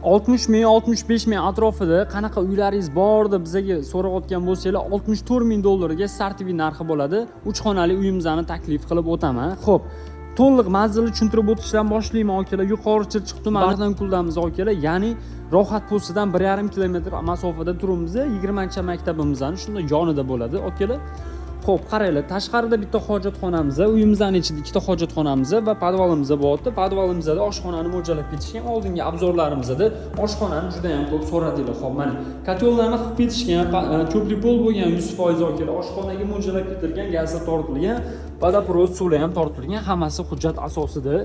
60 ming, 65 ming atrofida qanaqa uylaringiz bor deb bizga so'rayotgan bo'lsanglar, 64 ming dollarga startviy narxi bo'ladi. 3 xonali uyimizni taklif qilib o'taman. Xo'p, to'liq manzilni tushuntirib o'tishdan boshlayman akalar. Yuqori Chirchiq tumanidan kuldamiz akalar. Ya'ni Rohat postidan 1,5 kilometr masofada turibmiz. 20-cha maktabimizning shunday yonida bo'ladi akalar. Xo'p, qaranglar, tashqarida bitta hojatxonamiz, uyimizning ichida ikkita hojatxonamiz va podvalimiz bor. Podvalimizda oshxonani mo'ljallab ketishgan. Oldingi obzorlarimizda oshxonani juda ham ko'p so'radinglar. Xo'p, mana kotellarni qilib ketishgan, ko'pli pol bo'lgan 100% akalar. Oshxonaga mo'ljallab ketilgan, gazga tortilgan, vodoprovod suvi ham tortilgan, hammasi hujjat asosida.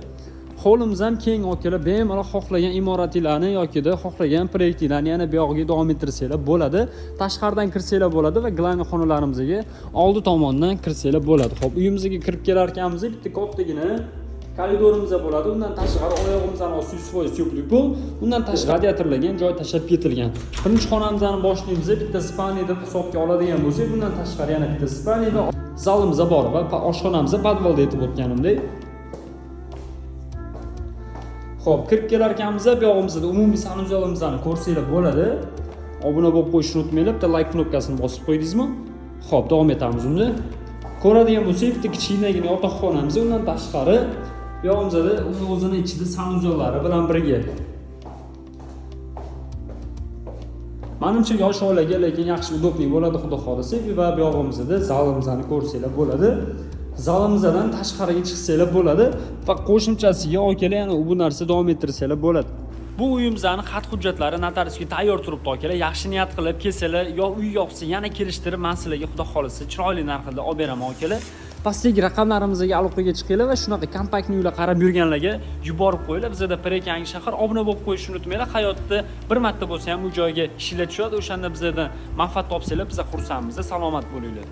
Hovlimiz ham keng akalar, bemalol xohlagan imoratinglarni yoki xohlagan proyektinglarni yana bu yoqqa davom ettirsanglar bo'ladi. Tashqaridan kirsanglar bo'ladi va glavniy xonalarimizga oldi tomondan kirsanglar bo'ladi. Xo'p, uyimizga kirib kelar ekanmiz, bitta kattagina koridorimiz bo'ladi. Undan tashqari oyog'imizdan osti 100% ko'plik pol, undan tashqari radiatorlagan joy tashab ketilgan. Birinchi xonamizni boshlaymiz. Bitta spalniy deb hisobga oladigan bo'lsak, bundan tashqari yana bitta spalniy va zalimiz bor va oshxonamiz podvalda aytib o'tganimdek. Xo'p, kirib kelar ekanmiz, bu yog'imizda umumiy sanuzalimizni ko'rsanglar bo'ladi. Obuna bo'lib qo'yishni unutmanglar, bitta like knopkasini bosib qo'ydingizmi? Xo'p, davom etamiz unda. Ko'radigan bo'lsak, bitta kichkinagina yotoqxonamiz, undan tashqari bu yog'imizda o'zining ichida sanuzallari bilan birga. Menimcha yosh oilaga lekin yaxshi udobli bo'ladi, xudo xolasa. Va bu yog'imizda zalimizni ko'rsanglar bo'ladi. Zalimizdan tashqariga chiqsanglar bo'ladi va qo'shimchasiga akalar yana bu narsa davom ettirsanglar bo'ladi. Bu uyimizning xat hujjatlari notariusga tayyor turibdi akalar. Yaxshi niyat qilib kelsanglar, yo uy yoqsa yana kelishtirib men sizlarga xudo xolasa chiroyli narxda olib beraman akalar. Pastdagi raqamlarimizga aloqaga chiqinglar va shunaqa kompaktni uylar qarab yurganlarga yuborib qo'yinglar. Bizda Prek yangi shahar, obuna bo'lib qo'yishni unutmanglar. Hayotda bir marta bo'lsa ham u joyga ishlar tushadi. O'shanda bizdan manfaat topsanglar, biz xursandmiz. Salomat bo'linglar.